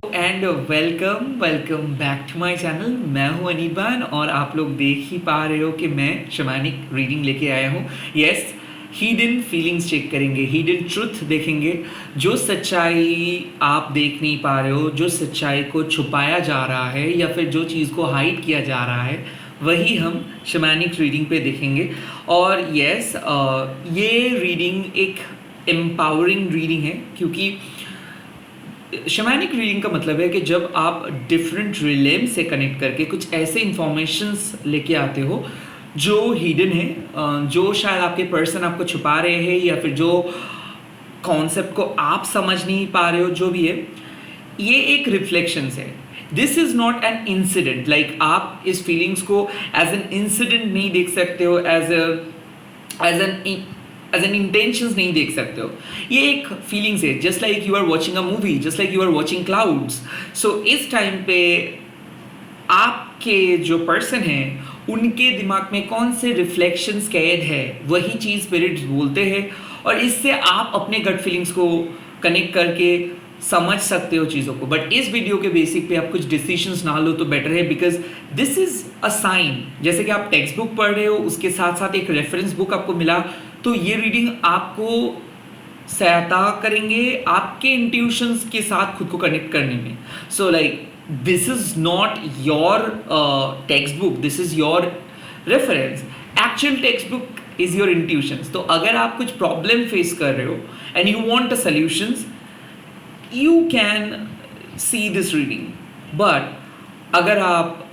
And welcome back to my channel. मैं हूं अनिबान और आप लोग देख ही पा रहे हो कि मैं शमानिक रीडिंग लेके आया हूं। यस, हिडन फीलिंग्स चेक करेंगे, हिडन ट्रुथ देखेंगे। जो सच्चाई आप देख नहीं पा रहे हो, जो सच्चाई को छुपाया जा रहा है या फिर जो चीज़ को हाइड किया जा रहा है, वही हम शमानिक रीडिंग पे देखेंगे। और यस, ये रीडिंग एक एम्पावरिंग रीडिंग है, क्योंकि शमानिक रीडिंग का मतलब है कि जब आप डिफरेंट रिलेम से कनेक्ट करके कुछ ऐसे इंफॉर्मेशंस लेके आते हो जो हिडन है, जो शायद आपके पर्सन आपको छुपा रहे हैं, या फिर जो कॉन्सेप्ट को आप समझ नहीं पा रहे हो, जो भी है, ये एक रिफ्लेक्शंस है। This is not an incident, like आप इस फीलिंग्स को एज एन इंसिडेंट नहीं देख सकते हो, एज एन इंटेंशंस नहीं देख सकते हो। ये एक फीलिंग्स है, just like you are watching a movie, just like you are watching clouds. So इस टाइम पे आपके जो पर्सन है उनके दिमाग में कौन से रिफ्लेक्शंस कैद है, वही चीज़ स्पिरिट्स बोलते हैं, और इससे आप अपने गट फीलिंग्स को कनेक्ट करके समझ सकते हो चीज़ों को। बट इस वीडियो के बेसिक पे आप कुछ डिसीजंस ना लो तो बेटर है, because this is a sign. जैसे कि आप टेक्स्ट बुक पढ़ रहे हो, उसके साथ साथ एक रेफरेंस बुक आपको मिला, तो ये रीडिंग आपको सहायता करेंगे आपके इंट्यूशंस के साथ खुद को कनेक्ट करने में। So like this is not your text book, this is your reference. Actual text book is your intuitions. तो अगर आप कुछ प्रॉब्लम फेस कर रहे हो and you want a solutions, you can see this reading. But अगर आप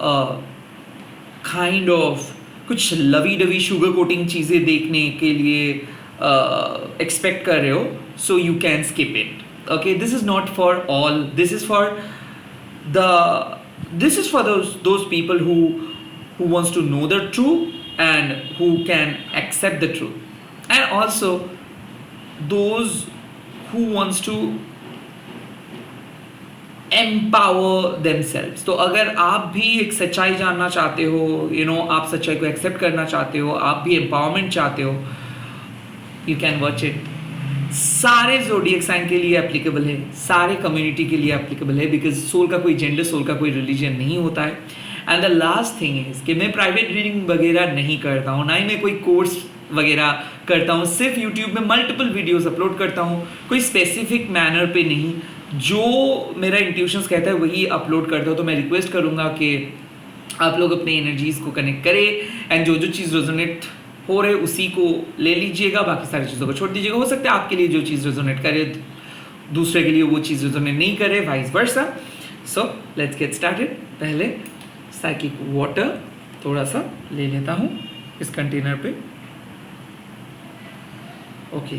kind of कुछ लवी डवी शुगर कोटिंग चीज़ें देखने के लिए एक्सपेक्ट कर रहे हो, so you can skip it. Okay, this is not for all, this is for those people who wants to know the truth and who can accept the truth, and also those who wants to empower themselves. तो अगर आप भी एक सच्चाई जानना चाहते हो, आप सच्चाई को एक्सेप्ट करना चाहते हो, आप भी एम्पावरमेंट चाहते हो, यू कैन वॉच इट। सारे ज़ोडिएक साइन के लिए एप्लीकेबल है, सारे कम्युनिटी के लिए एप्लीकेबल है, बिकॉज सोल का कोई जेंडर, सोल का कोई रिलीजन नहीं होता है। And the last thing is कि मैं प्राइवेट रीडिंग वगैरह नहीं करता हूँ, ना ही मैं कोई कोर्स वगैरह करता हूँ। सिर्फ यूट्यूब में मल्टीपल वीडियोस अपलोड करता हूँ, कोई स्पेसिफिक मैनर पे नहीं, जो मेरा इंट्यूशंस कहता है वही अपलोड करता हूँ। तो मैं रिक्वेस्ट करूँगा कि आप लोग अपने एनर्जीज़ को कनेक्ट करें एंड जो जो चीज़ रेजोनेट हो रहे उसी को ले लीजिएगा, बाकी सारी चीज़ों को छोड़ दीजिएगा। हो सकता है आपके लिए जो चीज़ रेजोनेट करे दूसरे के लिए वो चीज़ रेजोनेट नहीं करे, vice versa. So let's get started. पहले साइकिक वाटर थोड़ा सा ले लेता हूँ इस कंटेनर पे। ओके,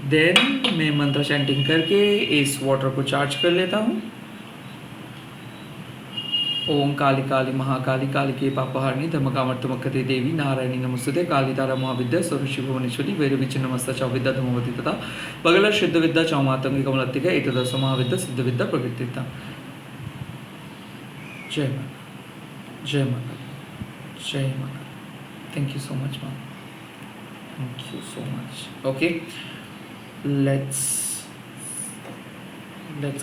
देन मैं मंत्र चैंटिंग करके इस वाटर को चार्ज कर लेता हूँ। ओम काली काली महाकाली काली के पापहारिणी धर्मकामर्थमकते देवी नारायणी नमस्ते काली तारा महाविद्या स्वरूषि भुवनेश्वरी वैरविच नमस्ता चौविद्या धमवती तथा बगल शुद्ध विद्या चौमातंगी कमलत्तिका एकदश महाविद्या सिद्ध विद्या प्रकृतिता। जय माता, जय माता, जय माता। Thank you so much ma'am, thank you so much. Okay, let's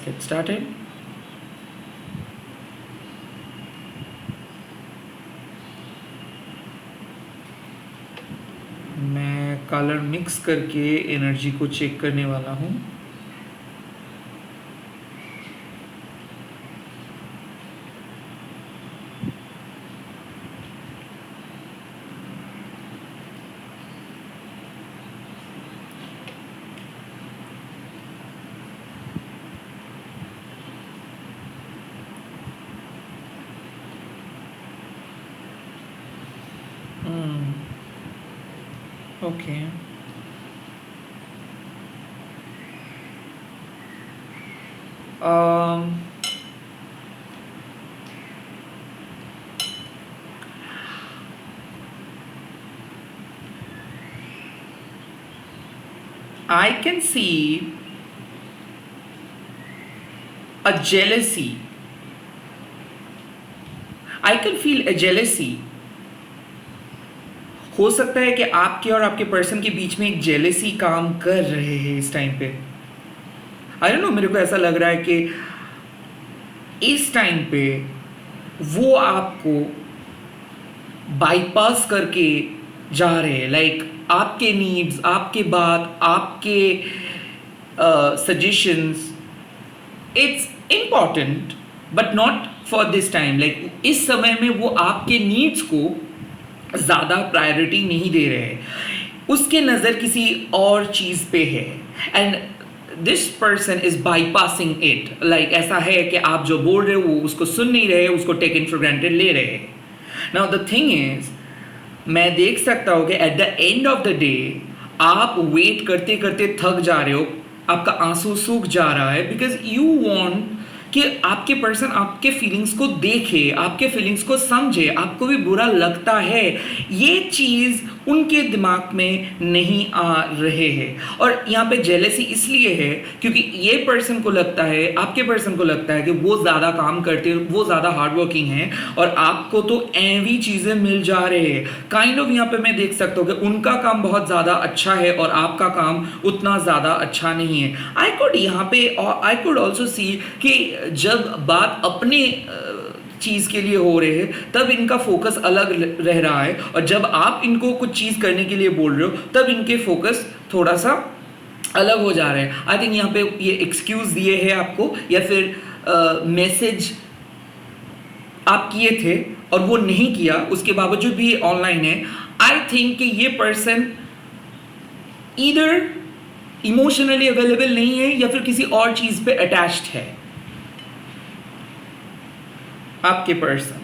get started. मैं कलर मिक्स करके एनर्जी को चेक करने वाला हूँ। Okay. I can see a jealousy. I can feel a jealousy. हो सकता है कि आपके और आपके पर्सन के बीच में एक जेलेसी काम कर रहे हैं इस टाइम पे। आई डोंट नो, मेरे को ऐसा लग रहा है कि इस टाइम पे वो आपको बाईपास करके जा रहे हैं, लाइक आपके नीड्स, आपके बात, आपके suggestions, it's important but not for this time. Like इस समय में वो आपके नीड्स को ज़्यादा प्रायोरिटी नहीं दे रहे हैं, उसके नज़र किसी और चीज़ पे है, and this person is bypassing it. Like ऐसा है कि आप जो बोल रहे हो वो उसको सुन नहीं रहे, उसको टेकन फॉर ग्रांटेड ले रहे हैं। नाउ द थिंग इज, मैं देख सकता हूँ कि at the end of the day आप वेट करते करते थक जा रहे हो, आपका आंसू सूख जा रहा है, बिकॉज यू वॉन्ट कि आपके पर्सन आपके फीलिंग्स को देखे, आपके फीलिंग्स को समझे, आपको भी बुरा लगता है। ये चीज़ उनके दिमाग में नहीं आ रहे हैं, और यहाँ पे जेलेसी इसलिए है क्योंकि ये पर्सन को लगता है, आपके पर्सन को लगता है कि वो ज़्यादा काम करते हैं, वो ज़्यादा हार्ड वर्किंग है, और आपको तो ऐवी चीज़ें मिल जा रहे हैं। काइंड ऑफ यहाँ पे मैं देख सकता हूँ कि उनका काम बहुत ज़्यादा अच्छा है और आपका काम उतना ज़्यादा अच्छा नहीं है। आई कुड यहाँ पे, आई कुड ऑल्सो सी कि जब बात अपने चीज़ के लिए हो रहे हैं तब इनका फोकस अलग रह रहा है, और जब आप इनको कुछ चीज़ करने के लिए बोल रहे हो तब इनके फोकस थोड़ा सा अलग हो जा रहे हैं। आई थिंक यहाँ पे ये एक्सक्यूज़ दिए हैं आपको, या फिर मैसेज आप किए थे और वो नहीं किया, उसके बावजूद भी ऑनलाइन है। आई थिंक कि ये पर्सन ईदर इमोशनली अवेलेबल नहीं है या फिर किसी और चीज़ पे अटैच्ड है, आपके पर्सन।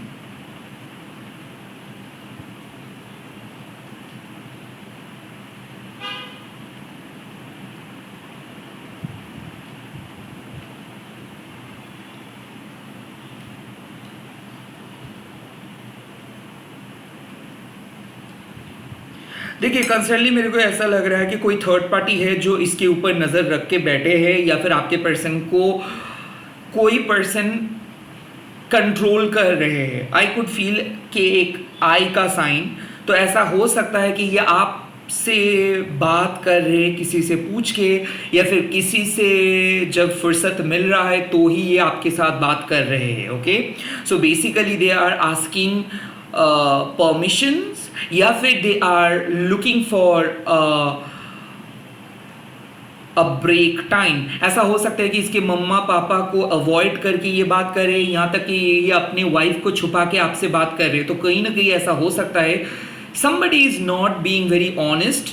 देखिए, कंसर्नली मेरे को ऐसा लग रहा है कि कोई थर्ड पार्टी है जो इसके ऊपर नज़र रख के बैठे हैं, या फिर आपके पर्सन को कोई पर्सन कंट्रोल कर रहे हैं। आई कुड फील कि एक आई का साइन, तो ऐसा हो सकता है कि ये आपसे बात कर रहे किसी से पूछ के, या फिर किसी से जब फुर्सत मिल रहा है तो ही ये आपके साथ बात कर रहे हैं। Okay, so basically they are asking permissions, या फिर they are looking for a break time. ऐसा हो सकता है कि इसके मम्मा पापा को अवॉइड करके ये बात कर रहे हैं, यहाँ तक कि ये अपने वाइफ को छुपा के आपसे बात कर रहे हैं। तो कहीं ना कहीं ऐसा हो सकता है somebody is not being very honest।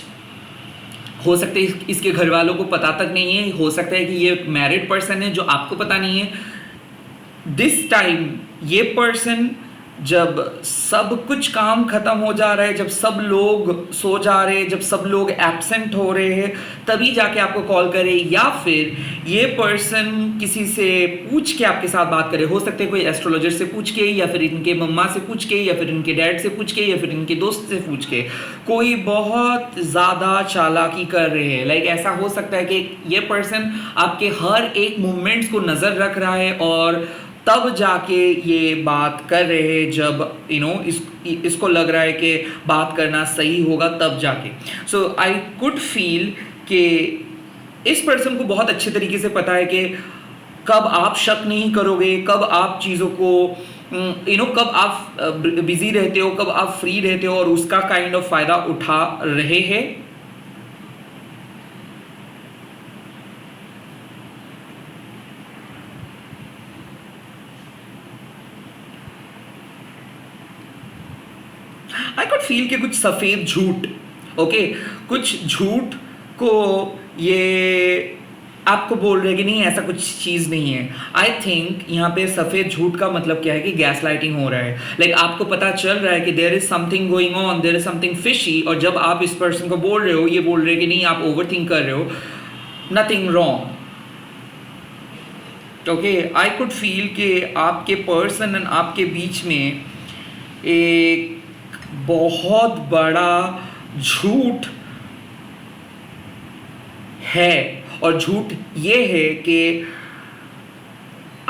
हो सकता है इसके घर वालों को पता तक नहीं है, हो सकता है कि ये मैरिड पर्सन है जो आपको पता नहीं है। दिस टाइम ये पर्सन जब सब कुछ काम खत्म हो जा रहा है, जब सब लोग सो जा रहे हैं, जब सब लोग एब्सेंट हो रहे हैं, तभी जाके आपको कॉल करे, या फिर ये पर्सन किसी से पूछ के आपके साथ बात करे। हो सकता है कोई एस्ट्रोलॉजर से पूछ के, या फिर इनके मम्मा से पूछ के, या फिर इनके डैड से पूछ के, या फिर इनके दोस्त से पूछ के। कोई बहुत ज़्यादा चालाकी कर रहे हैं। लाइक ऐसा हो सकता है कि ये पर्सन आपके हर एक मूवमेंट्स को नज़र रख रहा है, और तब जाके ये बात कर रहे हैं जब इसको लग रहा है कि बात करना सही होगा, तब जाके। सो आई कुड फील कि इस पर्सन को बहुत अच्छे तरीके से पता है कि कब आप शक नहीं करोगे, कब आप चीज़ों को कब आप बिजी रहते हो, कब आप फ्री रहते हो, और उसका काइंड ऑफ फायदा उठा रहे हैं। आई कुड फील कि कुछ सफ़ेद झूठ, ओके, कुछ झूठ को ये आपको बोल रहे हैं कि नहीं ऐसा कुछ चीज़ नहीं है। आई थिंक यहाँ पे सफ़ेद झूठ का मतलब क्या है कि गैस लाइटिंग हो रहा है। लाइक आपको पता चल रहा है कि there is something going on, there is something fishy, और जब आप इस पर्सन को बोल रहे हो, ये बोल रहे हैं कि नहीं आप ओवर थिंक कर रहे हो, nothing wrong. Okay, I could feel कि आपके पर्सन एंड आपके बीच में एक बहुत बड़ा झूठ है, और झूठ ये है कि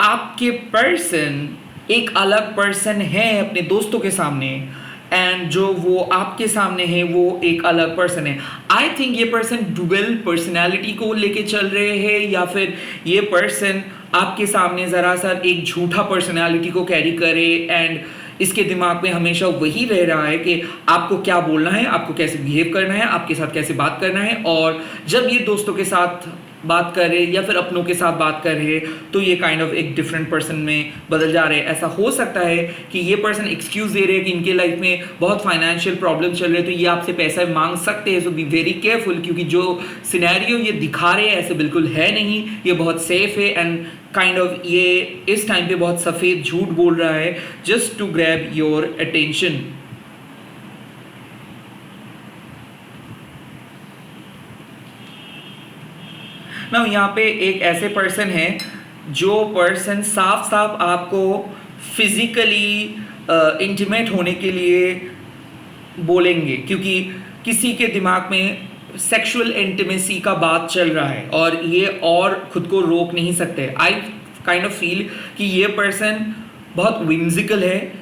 आपके पर्सन एक अलग पर्सन है अपने दोस्तों के सामने, एंड जो वो आपके सामने है वो एक अलग पर्सन है। आई थिंक ये पर्सन डुअल पर्सनैलिटी को लेके चल रहे हैं, या फिर ये पर्सन आपके सामने ज़रा सा एक झूठा पर्सनैलिटी को कैरी करे एंड इसके दिमाग में हमेशा वही रह रहा है कि आपको क्या बोलना है, आपको कैसे बिहेव करना है, आपके साथ कैसे बात करना है। और जब ये दोस्तों के साथ बात करे या फिर अपनों के साथ बात करे तो ये काइंड ऑफ एक डिफरेंट पर्सन में बदल जा रहे हैं। ऐसा हो सकता है कि ये पर्सन एक्सक्यूज दे रहे हैं कि इनके लाइफ में बहुत फाइनेंशियल प्रॉब्लम चल रहे हैं, तो ये आपसे पैसा मांग सकते हैं। सो बी वेरी केयरफुल, क्योंकि जो सिनेरियो ये दिखा रहे हैं ऐसे बिल्कुल है नहीं, ये बहुत सेफ है एंड काइंड ऑफ ये इस टाइम पे बहुत सफ़ेद झूठ बोल रहा है just to grab your attention. ना यहाँ पे एक ऐसे पर्सन है जो पर्सन साफ साफ आपको फिजिकली इंटीमेट होने के लिए बोलेंगे, क्योंकि किसी के दिमाग में सेक्सुअल इंटीमेसी का बात चल रहा है और ये और खुद को रोक नहीं सकते। आई काइंड ऑफ फील कि ये पर्सन बहुत विम्सिकल है,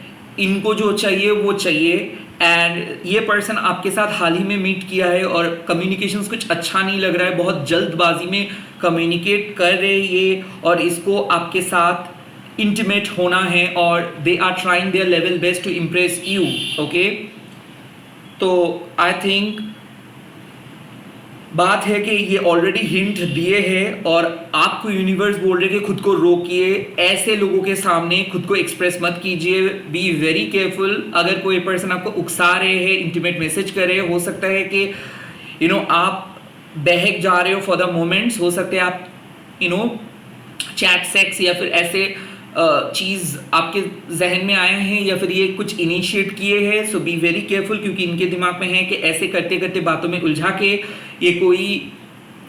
इनको जो चाहिए वो चाहिए एंड ये पर्सन आपके साथ हाल ही में मीट किया है और कम्युनिकेशंस कुछ अच्छा नहीं लग रहा है, बहुत जल्दबाजी में कम्युनिकेट कर रहे हैं ये और इसको आपके साथ इंटीमेट होना है और they are trying their level best to impress you. Okay, तो आई थिंक बात है कि ये ऑलरेडी हिंट दिए हैं और आपको यूनिवर्स बोल रहे कि खुद को रोकिए, ऐसे लोगों के सामने खुद को एक्सप्रेस मत कीजिए, बी वेरी केयरफुल। अगर कोई पर्सन आपको उकसा रहे हैं, इंटीमेट मैसेज कर रहे हैं, हो सकता है कि आप बहक जा रहे हो फॉर द मोमेंट्स, हो सकता है आप चैट सेक्स या फिर ऐसे चीज़ आपके जहन में आए हैं या फिर ये कुछ इनिशिएट किए हैं। सो बी वेरी केयरफुल, क्योंकि इनके दिमाग में है कि ऐसे करते करते बातों में उलझा के ये कोई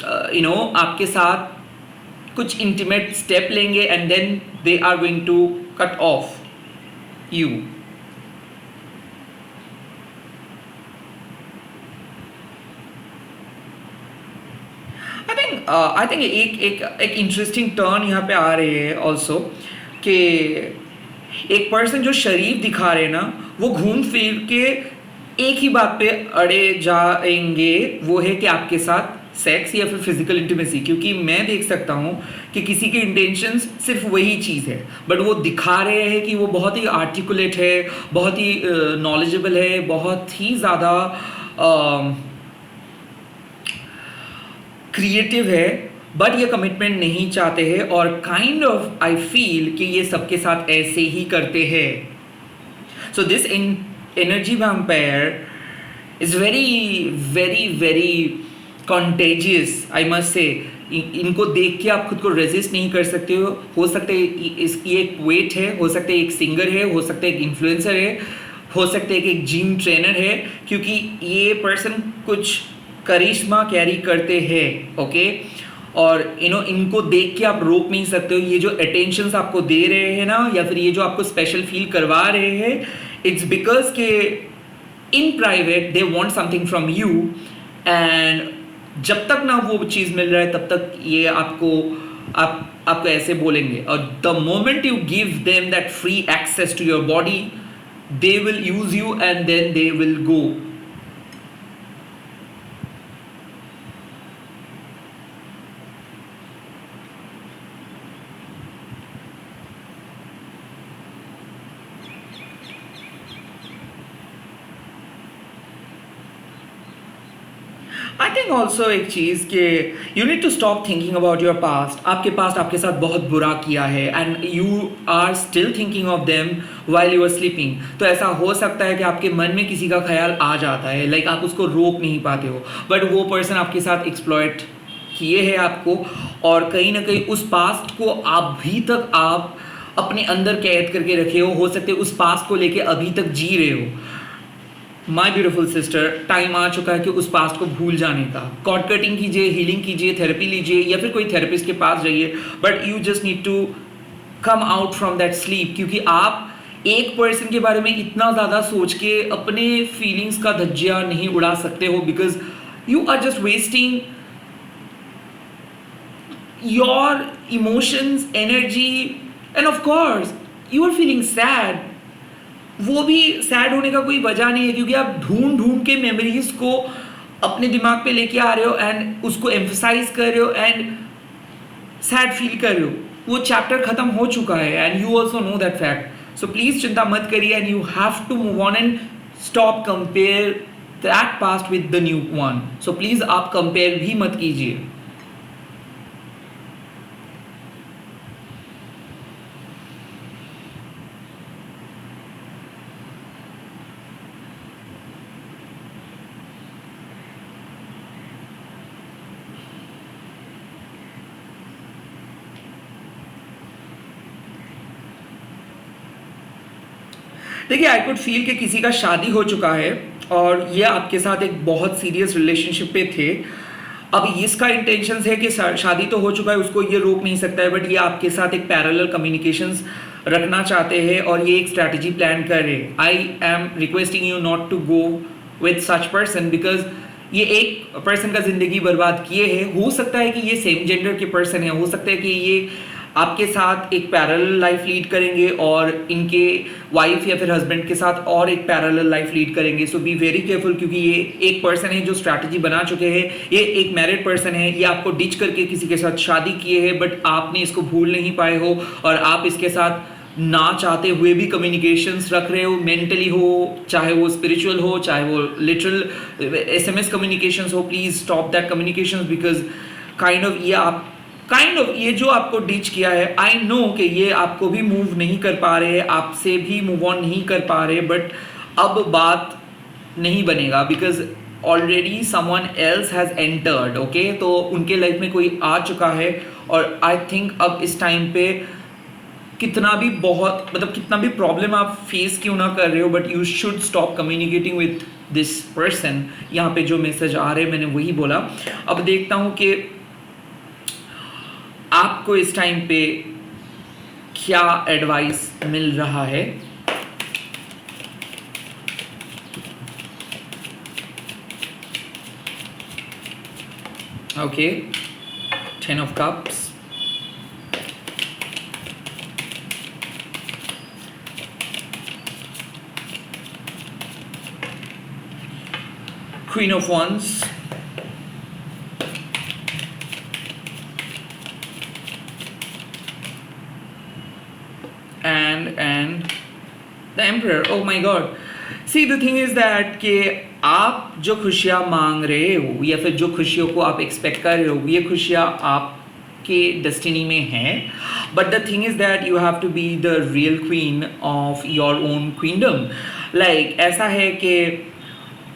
आपके साथ कुछ इंटीमेट स्टेप लेंगे and then they are going to cut off you. I think एक इंटरेस्टिंग टर्न यहाँ पे आ रही है ऑल्सो कि एक पर्सन जो शरीफ दिखा रहे ना वो घूम फिर के एक ही बात पे अड़े जाएंगे, वो है कि आपके साथ सेक्स या फिर फिजिकल इंटीमेसी। क्योंकि मैं देख सकता हूँ कि किसी की इंटेंशंस सिर्फ वही चीज़ है, बट वो दिखा रहे हैं कि वो बहुत ही आर्टिकुलेट है, बहुत ही नॉलेजेबल है, बहुत ही ज़्यादा क्रिएटिव है, बट ये कमिटमेंट नहीं चाहते हैं और काइंड ऑफ आई फील कि ये सबके साथ ऐसे ही करते हैं। So this energy vampire is very very very contagious, I must say. इनको देख के आप खुद को रेजिस्ट नहीं कर सकते हो सकता है इसकी एक वेट है, हो सकता है एक सिंगर है, हो सकता है एक इन्फ्लुएंसर है, हो सकता है कि एक जिम ट्रेनर है, क्योंकि ये पर्सन कुछ करिश्मा कैरी करते हैं। ओके, और इनको देख के आप रोक नहीं सकते हो। ये जो अटेंशंस आपको दे रहे हैं ना, या फिर ये जो आपको स्पेशल फील करवा रहे हैं, इट्स बिकॉज के in private they want something from you and जब तक ना वो चीज़ मिल रहा है तब तक ये आपको ऐसे बोलेंगे। और the moment you give them that free access to your body, they will use you and then they will go. I think also एक चीज़ कि you need to stop thinking about your past. आपके past आपके साथ बहुत बुरा किया है and you are still thinking of them while you are sleeping. तो ऐसा हो सकता है कि आपके मन में किसी का ख्याल आ जाता है, लाइक आप उसको रोक नहीं पाते हो, बट वो पर्सन आपके साथ एक्सप्लॉइट किए हैं आपको और कहीं ना कहीं उस पास्ट को अभी तक आप अपने अंदर कैद करके रखे हो सकते है उस पास्ट को लेके अभी तक जी रहे हो। माई ब्यूटिफुल सिस्टर, टाइम आ चुका है कि उस पास्ट को भूल जाने का। कॉर्ड कटिंग कीजिए, हीलिंग कीजिए, थेरेपी लीजिए या फिर कोई थेरेपिस्ट के पास जाइए, but you just need to come out from that sleep. क्योंकि आप एक पर्सन के बारे में इतना ज़्यादा सोच के अपने फीलिंग्स का धज्जिया नहीं उड़ा सकते हो, because you are just wasting your emotions, energy and of course you are feeling sad. वो भी सैड होने का कोई वजह नहीं है, क्योंकि आप ढूंढ ढूंढ के मेमोरीज को अपने दिमाग पे लेके आ रहे हो एंड उसको एम्फसाइज कर रहे हो एंड सैड फील कर रहे हो। वो चैप्टर खत्म हो चुका है and you also know that fact. So please चिंता मत करिए and you have to move on and stop compare that past with the new one. So please आप कंपेयर भी मत कीजिए. देखिए, आई कुड फील कि किसी का शादी हो चुका है और ये आपके साथ एक बहुत सीरियस रिलेशनशिप पे थे. अब इसका इंटेंशन है कि शादी तो हो चुका है, उसको ये रोक नहीं सकता है, बट ये आपके साथ एक पैरेलल कम्युनिकेशंस रखना चाहते हैं और ये एक स्ट्रैटेजी प्लान कर रहे हैं. I am requesting you not to go with such person because ये एक पर्सन का जिंदगी बर्बाद किए है. हो सकता है कि ये सेम जेंडर के पर्सन है, हो सकता है कि ये आपके साथ एक पैरेलल लाइफ लीड करेंगे और इनके वाइफ या फिर हस्बैंड के साथ और एक पैरेलल लाइफ लीड करेंगे. सो बी वेरी केयरफुल क्योंकि ये एक पर्सन है जो स्ट्रैटेजी बना चुके हैं. ये एक मैरिड पर्सन है, ये आपको डिच करके किसी के साथ शादी किए हैं बट आपने इसको भूल नहीं पाए हो और आप इसके साथ ना चाहते हुए भी कम्युनिकेशंस रख रहे हो, मेंटली हो, चाहे वो स्पिरिचुअल हो, चाहे वो लिटरल SMS कम्युनिकेशंस हो. Please stop that communications because ये जो आपको डिच किया है, आई नो कि ये आपको भी मूव नहीं कर पा रहे, आपसे भी मूव ऑन नहीं कर पा रहे, बट अब बात नहीं बनेगा because already someone else has entered. Okay, तो उनके लाइफ में कोई आ चुका है और आई थिंक अब इस टाइम पे कितना भी प्रॉब्लम आप फेस क्यों ना कर रहे हो, but you should stop communicating with this person. यहाँ पे जो मैसेज आ रहे हैं मैंने वही बोला. अब देखता हूँ कि आपको इस टाइम पे क्या एडवाइस मिल रहा है. Okay, 10 of cups, Queen of Wands, and the Emperor. Oh my God. See, the thing is that कि आप जो खुशियाँ मांग रहे हो या फिर जो खुशियों को आप एक्सपेक्ट कर रहे हो, ये खुशियाँ आपके डेस्टिनी में हैं. But the thing is that you have to be the real queen of your own queendom. Like ऐसा है कि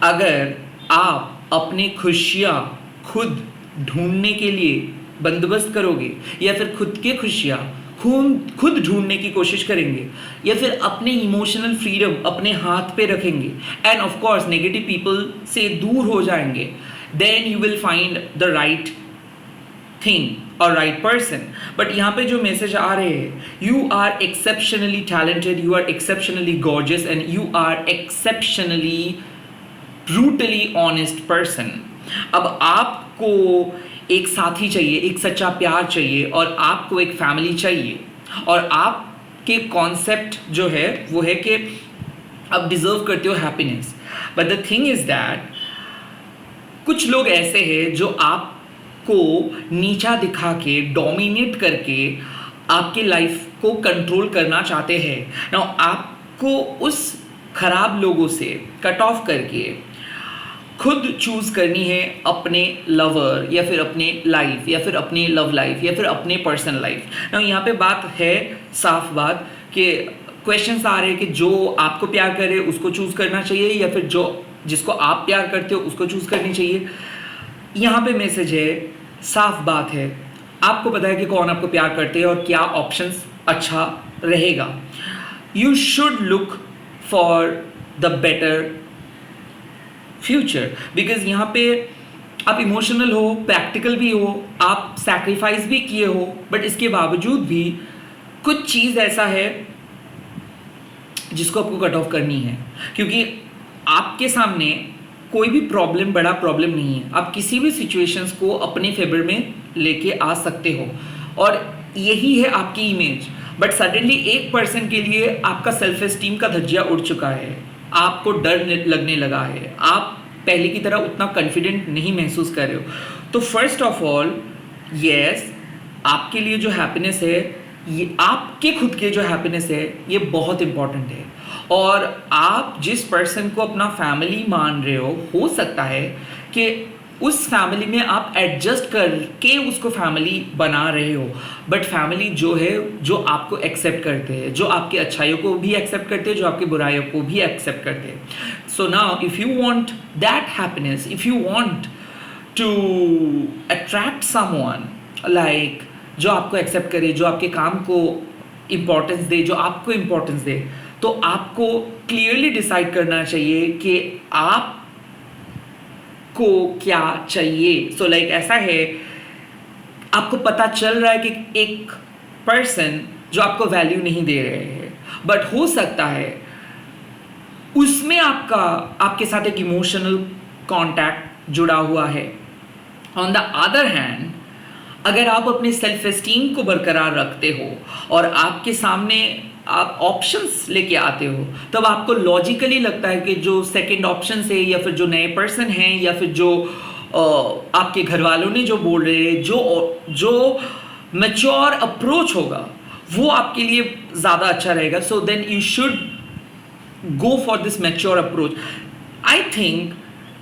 अगर आप अपनी खुशियाँ खुद ढूंढने के लिए बंदोबस्त करोगे या फिर खुद के खुशियाँ खुद ढूंढने की कोशिश करेंगे या फिर अपने इमोशनल फ्रीडम अपने हाथ पे रखेंगे and of course negative people से दूर हो जाएंगे, then you will find the right thing और राइट पर्सन. बट यहाँ पे जो मैसेज आ रहे हैं, you are exceptionally talented, you are exceptionally gorgeous and you are exceptionally brutally honest person. अब आपको एक साथी चाहिए, एक सच्चा प्यार चाहिए और आपको एक फैमिली चाहिए और आपके कॉन्सेप्ट जो है वो है कि आप डिजर्व करते हो happiness. But the thing is that कुछ लोग ऐसे हैं जो आपको नीचा दिखा के डोमिनेट करके आपके लाइफ को कंट्रोल करना चाहते हैं. नाउ आपको उस खराब लोगों से कट ऑफ करके खुद चूज करनी है अपने लवर या फिर अपने लाइफ या फिर अपने लव लाइफ या फिर अपने पर्सनल लाइफ. ना यहाँ पे बात है, साफ बात कि क्वेश्चंस आ रहे हैं कि जो आपको प्यार करे उसको चूज करना चाहिए या फिर जो जिसको आप प्यार करते हो उसको चूज करनी चाहिए. यहाँ पे मैसेज है, साफ बात है, आपको पता है कि कौन आपको प्यार करते हैं और क्या ऑप्शंस अच्छा रहेगा. You should look for the better future because यहाँ पे आप इमोशनल हो, प्रैक्टिकल भी हो, आप सैक्रिफाइस भी किए हो, बट इसके बावजूद भी कुछ चीज़ ऐसा है जिसको आपको कट ऑफ करनी है क्योंकि आपके सामने कोई भी प्रॉब्लम बड़ा प्रॉब्लम नहीं है. आप किसी भी सिचुएशंस को अपने फेवर में लेके आ सकते हो और यही है आपकी इमेज. बट सडनली एक पर्सन के लिए आपका सेल्फ एस्टीम का धज्जिया उड़ चुका है, आपको डर लगने लगा है, आप पहले की तरह उतना कॉन्फिडेंट नहीं महसूस कर रहे हो. तो फर्स्ट ऑफ ऑल यस, आपके लिए जो हैप्पीनेस है ये आपके खुद के जो हैप्पीनेस है ये बहुत इंपॉर्टेंट है। और आप जिस पर्सन को अपना फैमिली मान रहे हो सकता है कि उस फैमिली में आप एडजस्ट करके उसको फैमिली बना रहे हो, बट फैमिली जो है जो आपको एक्सेप्ट करते हैं, जो आपकी अच्छाइयों को भी एक्सेप्ट करते हैं, जो आपकी बुराइयों को भी एक्सेप्ट करते हैं। So now if you want that happiness, if you want to attract someone like जो आपको एक्सेप्ट करे, जो आपके काम को इम्पोर्टेंस दे, जो आपको इम्पोर्टेंस दे, तो आपको क्लियरली डिसाइड करना चाहिए कि आप को क्या चाहिए। सो लाइक ऐसा है, आपको पता चल रहा है कि एक पर्सन जो आपको वैल्यू नहीं दे रहे हैं, बट हो सकता है उसमें आपके साथ एक इमोशनल कांटेक्ट जुड़ा हुआ है। ऑन द अदर हैंड, अगर आप अपने सेल्फ एस्टीम को बरकरार रखते हो और आपके सामने आप ऑप्शंस लेके आते हो, तब आपको लॉजिकली लगता है कि जो सेकंड ऑप्शन है या फिर जो नए पर्सन हैं या फिर जो आपके घर वालों ने जो बोल रहे हैं, जो मैच्योर अप्रोच होगा वो आपके लिए ज़्यादा अच्छा रहेगा। So then you should go for this mature approach. I think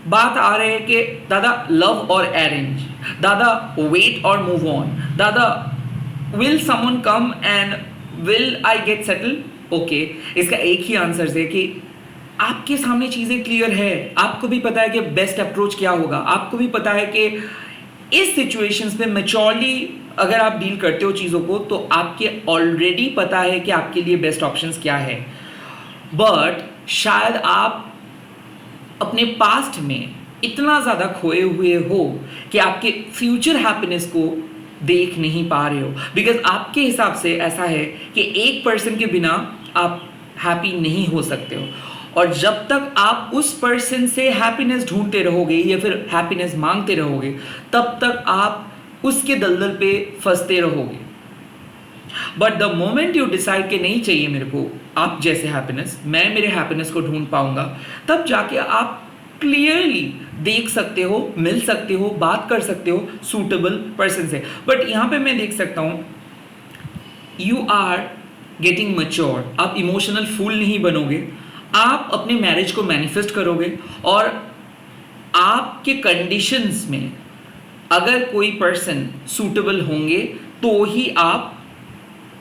बात आ रही है कि दादा लव और अरेंज, दादा वेट और मूव ऑन, दादा will someone come and will I get settle. Okay, इसका एक ही आंसर है कि आपके सामने चीज़ें क्लियर है, आपको भी पता है कि बेस्ट अप्रोच क्या होगा, आपको भी पता है कि इस सिचुएशंस में मैच्योरली अगर आप डील करते हो चीज़ों को, तो आपके ऑलरेडी पता है कि आपके लिए बेस्ट ऑप्शंस क्या है। बट शायद आप अपने पास्ट में इतना ज़्यादा खोए हुए हो कि आपके फ्यूचर हैप्पीनेस को देख नहीं पा रहे हो, बिकॉज आपके हिसाब से ऐसा है कि एक पर्सन के बिना आप हैप्पी नहीं हो सकते हो, और जब तक आप उस पर्सन से हैप्पीनेस ढूंढते रहोगे या फिर हैप्पीनेस मांगते रहोगे, तब तक आप उसके दलदल पे फंसते रहोगे। But the moment you decide कि नहीं चाहिए मेरे को आप जैसे हैप्पीनेस, मैं मेरे हैप्पीनेस को ढूंढ पाऊंगा, तब जाके आप क्लियरली देख सकते हो, मिल सकते हो, बात कर सकते हो सूटेबल पर्सन से। बट यहाँ पे मैं देख सकता हूँ यू आर गेटिंग मैच्योर, आप इमोशनल फूल नहीं बनोगे, आप अपने मैरिज को मैनिफेस्ट करोगे, और आपके कंडीशंस में अगर कोई पर्सन सूटेबल होंगे तो ही आप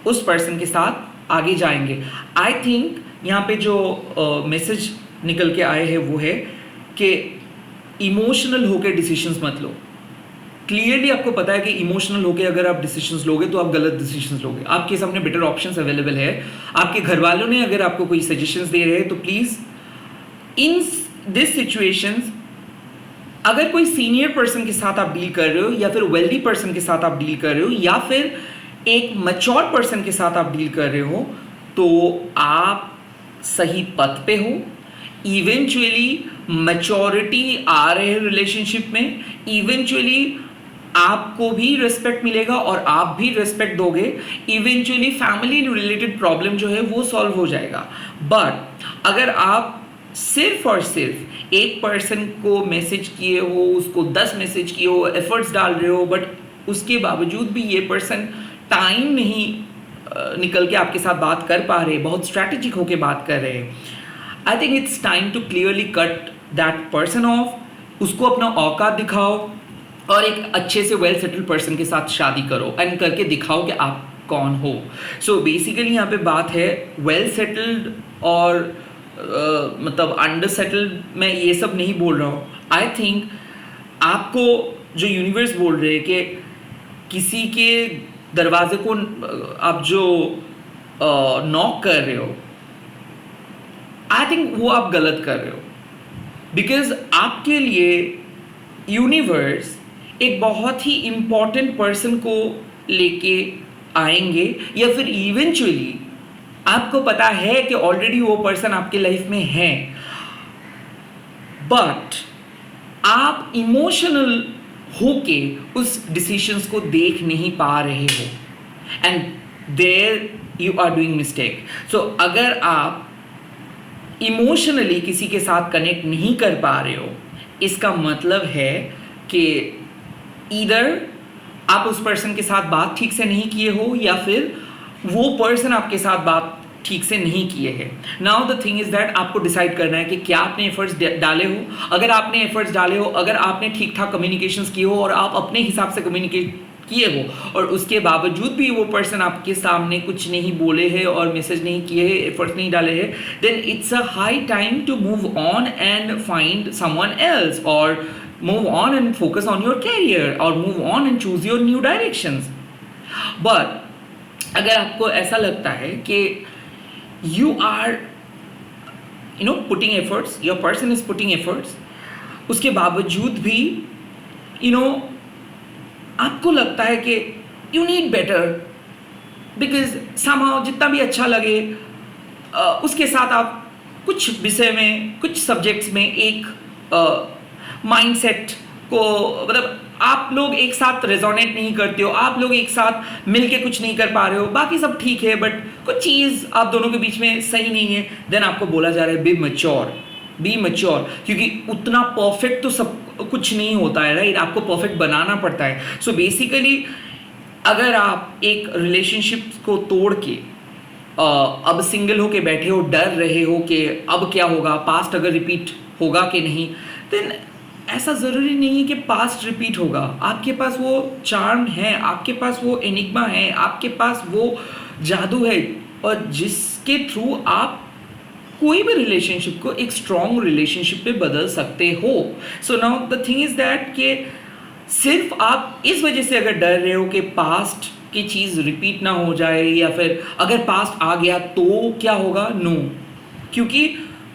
उस पर्सन के साथ आगे जाएंगे। आई थिंक यहाँ पे जो मैसेज निकल के आए हैं वो है कि इमोशनल होकर डिसीजंस मत लो। क्लियरली आपको पता है कि इमोशनल होकर अगर आप डिसीजंस लोगे तो आप गलत डिसीजंस लोगे। आपके सामने बेटर ऑप्शंस अवेलेबल है, आपके घर वालों ने अगर आपको कोई सजेशंस दे रहे हैं तो प्लीज़ इन दिस सिचुएशंस, अगर कोई सीनियर पर्सन के साथ आप डील कर रहे हो या फिर वेल्दी पर्सन के साथ आप डील कर रहे हो या फिर एक मैच्योर पर्सन के साथ आप डील कर रहे हो, तो आप सही पथ पे हो। इवेंचुअली मैच्योरिटी आ रहे है रिलेशनशिप में, इवेंचुअली आपको भी रिस्पेक्ट मिलेगा और आप भी रिस्पेक्ट दोगे, इवेंचुअली फैमिली रिलेटेड प्रॉब्लम जो है वो सॉल्व हो जाएगा। बट अगर आप सिर्फ और सिर्फ एक पर्सन को मैसेज किए हो, उसको 10 मैसेज किए हो, एफर्ट्स डाल रहे हो, बट उसके बावजूद भी ये पर्सन टाइम नहीं निकल के आपके साथ बात कर पा रहे, बहुत स्ट्रैटेजिक होके बात कर रहे हैं, I think it's time to clearly cut that person off. उसको अपना औकात दिखाओ और एक अच्छे से वेल सेटल्ड पर्सन के साथ शादी करो एंड करके दिखाओ कि आप कौन हो। सो बेसिकली यहाँ पे बात है वेल सेटल्ड और मतलब अंडर सेटल्ड, मैं ये सब नहीं बोल रहा हूँ। आई थिंक आपको जो यूनिवर्स बोल रहे हैं कि किसी के दरवाजे को आप जो नॉक कर रहे हो, आई थिंक वो आप गलत कर रहे हो, बिकॉज आपके लिए यूनिवर्स एक बहुत ही इम्पॉर्टेंट पर्सन को लेके आएंगे, या फिर इवेंचुअली आपको पता है कि ऑलरेडी वो पर्सन आपके लाइफ में है, बट आप इमोशनल होके उस डिसीजंस को देख नहीं पा रहे हो, and there you are doing mistake. So अगर आप इमोशनली किसी के साथ कनेक्ट नहीं कर पा रहे हो, इसका मतलब है कि ईदर आप उस पर्सन के साथ बात ठीक से नहीं किए हो, या फिर वो पर्सन आपके साथ बात ठीक से नहीं किए हैं। Now the thing is that आपको डिसाइड करना है कि क्या आपने एफर्ट्स डाले हो। अगर आपने एफर्ट्स डाले हो, अगर आपने ठीक ठाक कम्युनिकेशंस किए हो और आप अपने हिसाब से कम्युनिकेट किए हो और उसके बावजूद भी वो पर्सन आपके सामने कुछ नहीं बोले हैं और मैसेज नहीं किए हैं, एफर्ट्स नहीं डाले हैं, then it's a high time to move on and find someone else, और move on and focus on your career, और move on and choose your new directions. But अगर आपको ऐसा लगता है कि you are putting efforts, your person is putting efforts, उसके बावजूद भी आपको लगता है कि you need better, because somehow जितना भी अच्छा लगे उसके साथ आप कुछ विषय में, कुछ सब्जेक्ट्स में एक माइंडसेट को, मतलब आप लोग एक साथ रेजोनेट नहीं करते हो, आप लोग एक साथ मिलके कुछ नहीं कर पा रहे हो, बाकी सब ठीक है बट कुछ चीज़ आप दोनों के बीच में सही नहीं है, देन आपको बोला जा रहा है बी मैच्योर, क्योंकि उतना परफेक्ट तो सब कुछ नहीं होता है, राइट? आपको परफेक्ट बनाना पड़ता है। सो बेसिकली अगर आप एक रिलेशनशिप को तोड़ के अब सिंगल होके बैठे हो, डर रहे हो कि अब क्या होगा, पास्ट अगर रिपीट होगा कि नहीं, देन ऐसा ज़रूरी नहीं है कि पास्ट रिपीट होगा। आपके पास वो चार्म है, आपके पास वो एनिग्मा है, आपके पास वो जादू है, और जिसके थ्रू आप कोई भी रिलेशनशिप को एक स्ट्रॉन्ग रिलेशनशिप पे बदल सकते हो। So now the thing is that कि सिर्फ आप इस वजह से अगर डर रहे हो कि पास्ट की चीज़ रिपीट ना हो जाए, या फिर अगर पास्ट आ गया तो क्या होगा, नो, क्योंकि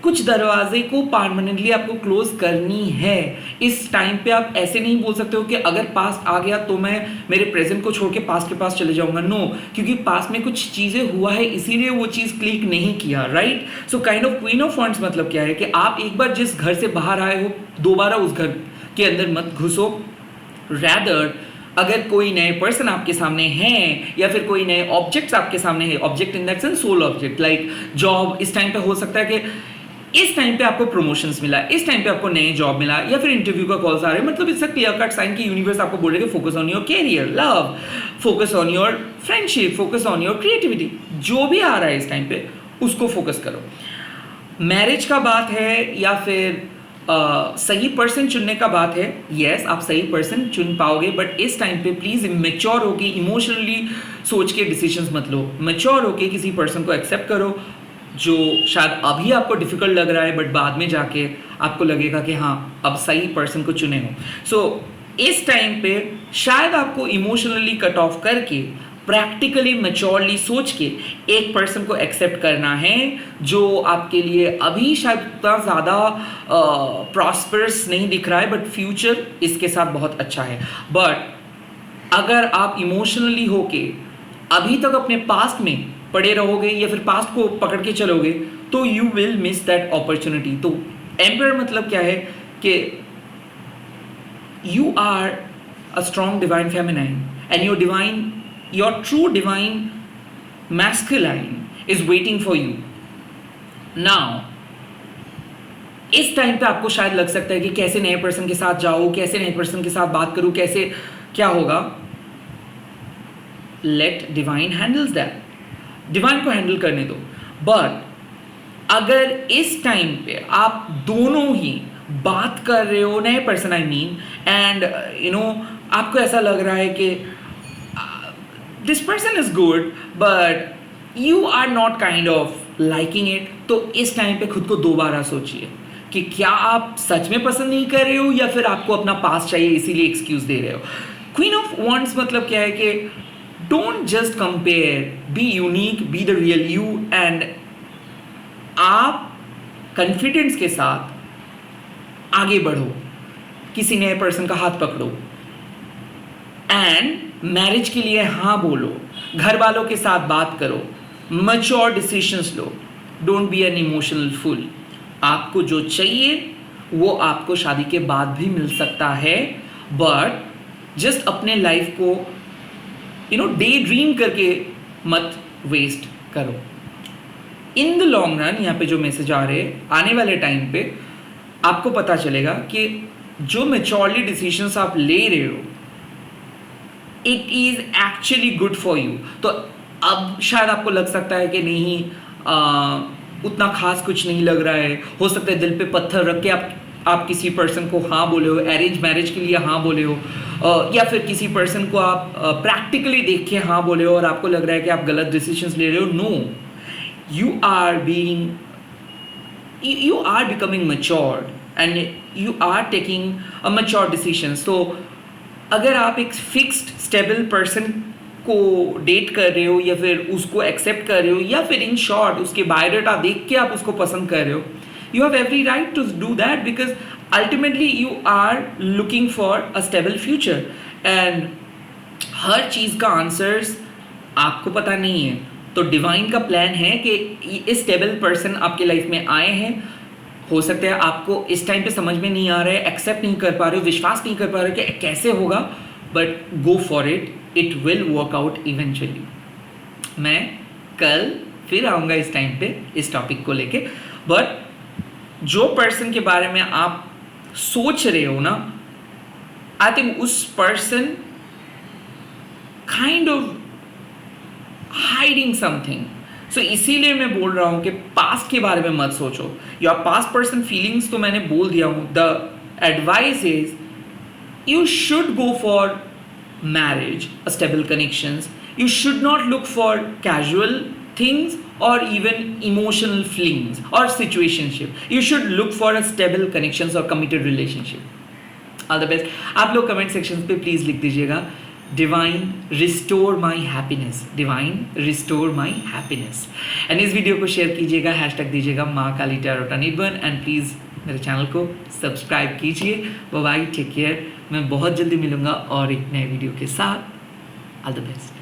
कुछ दरवाजे को परमानेंटली आपको क्लोज करनी है। इस टाइम पे आप ऐसे नहीं बोल सकते हो कि अगर पास्ट आ गया तो मैं मेरे प्रेजेंट को छोड़ के पास्ट के पास चले जाऊंगा, नो, क्योंकि पास्ट में कुछ चीज़ें हुआ है इसीलिए वो चीज़ क्लिक नहीं किया, right? So kind of queen of wands मतलब क्या है कि आप एक बार जिस घर से बाहर आए हो दोबारा उस घर के अंदर मत घुसो। रैदर अगर कोई नए पर्सन आपके सामने हैं या फिर कोई नए ऑब्जेक्ट्स आपके सामने हैं, object in that sense soul object, like job, इस टाइम पे हो सकता है कि इस टाइम पे आपको प्रमोशंस मिला, इस टाइम पे आपको नए जॉब मिला, या फिर इंटरव्यू का कॉल्स आ रहे हैं, मतलब it's a clear cut sign कि यूनिवर्स आपको बोल रहे कि focus on your career, love, focus on your friendship, focus on your creativity, जो भी आ रहा है इस टाइम पे उसको फोकस करो। मैरिज का बात है या फिर सही पर्सन चुनने का बात है, यस आप सही पर्सन चुन पाओगे, बट इस टाइम पे प्लीज मैच्योर होके, इमोशनली सोच के डिसीजंस मत लो, मैच्योर होके किसी पर्सन को एक्सेप्ट करो जो शायद अभी आपको डिफिकल्ट लग रहा है बट बाद में जाके आपको लगेगा कि हाँ अब सही पर्सन को चुने हो। सो इस टाइम पे शायद आपको इमोशनली कट ऑफ करके प्रैक्टिकली मैच्योरली सोच के एक पर्सन को एक्सेप्ट करना है जो आपके लिए अभी शायद उतना ज़्यादा प्रॉस्परस नहीं दिख रहा है, बट फ्यूचर इसके साथ बहुत अच्छा है। बट अगर आप इमोशनली होके अभी तक अपने पास्ट में पड़े रहोगे या फिर पास्ट को पकड़ के चलोगे तो you will miss that opportunity. तो एम्पायर मतलब क्या है कि you are a strong divine feminine and your true divine masculine is waiting for you. Now इस टाइम पे आपको शायद लग सकता है कि कैसे नए पर्सन के साथ जाओ, कैसे नए पर्सन के साथ बात करूं, कैसे क्या होगा। Let divine handles that, divine को हैंडल करने दो। बट अगर इस टाइम पे आप दोनों ही बात कर रहे हो, नए पर्सन आई मीन, एंड आपको ऐसा लग रहा है कि this person is good but you are not kind of liking it, तो इस टाइम पे खुद को दोबारा सोचिए कि क्या आप सच में पसंद नहीं कर रहे हो या फिर आपको अपना पास चाहिए इसीलिए एक्सक्यूज दे रहे हो। क्वीन ऑफ वॉन्ड्स मतलब क्या है कि don't just compare, be unique, B the real you, and आप कॉन्फिडेंस के साथ आगे बढ़ो, किसी नए पर्सन का हाथ पकड़ो एंड मैरिज के लिए हाँ बोलो, घर वालों के साथ बात करो, mature decisions low, don't be an emotional full. आपको जो चाहिए वो आपको शादी के बाद भी मिल सकता है, बट जस्ट अपने लाइफ को डे ड्रीम करके मत वेस्ट करो। इन द लॉन्ग रन यहाँ पे जो मैसेज आ रहे हैं, आने वाले टाइम पे आपको पता चलेगा कि जो मैच्योरली डिसीजंस आप ले रहे हो it is actually good for you. तो अब शायद आपको लग सकता है कि नहीं, उतना खास कुछ नहीं लग रहा है, हो सकता है दिल पे पत्थर रख के आप किसी पर्सन को हाँ बोले हो, अरेंज मैरिज के लिए हाँ बोले हो, या फिर किसी पर्सन को आप प्रैक्टिकली देख के हाँ बोले हो और आपको लग रहा है कि आप गलत डिसीजंस ले रहे हो. No, you are becoming matured and you are taking a mature decision. So अगर आप एक फिक्स्ड स्टेबल पर्सन को डेट कर रहे हो या फिर उसको एक्सेप्ट कर रहे हो या फिर इन शॉर्ट उसके बायोडाटा देख के आप उसको पसंद कर रहे हो, you have every right to do that because ultimately you are looking for a stable future and हर चीज़ का आंसर्स आपको पता नहीं है. तो डिवाइन का प्लान है कि इस स्टेबल पर्सन आपके लाइफ में आए हैं. हो सकता है आपको इस टाइम पे समझ में नहीं आ रहा है, एक्सेप्ट नहीं कर पा रहे हो, विश्वास नहीं कर पा रहे हो कि कैसे होगा, but go for it, it will work out eventually. मैं कल फिर आऊँगा इस टाइम पे इस टॉपिक को लेके. बट जो पर्सन के बारे में आप सोच रहे हो ना, आई थिंक उस person kind of hiding something. So इसीलिए मैं बोल रहा हूँ कि पास्ट के बारे में मत सोचो. योर पास्ट पर्सन फीलिंग्स तो मैंने बोल दिया हूँ. The advice is you should go for marriage, a stable connections. You should not look for casual things or even emotional flings or situationship. You should look for a stable connections or committed relationship. All the best. आप लोग comment sections पे please लिख दीजिएगा, divine restore my happiness, divine restore my happiness. And इस video को share कीजिएगा, hashtag दीजिएगा Maa Kali tarot Anirban, and please मेरे चैनल को सब्सक्राइब कीजिए. Bye bye, take care. मैं बहुत जल्दी मिलूँगा और एक नए वीडियो के साथ. All the best.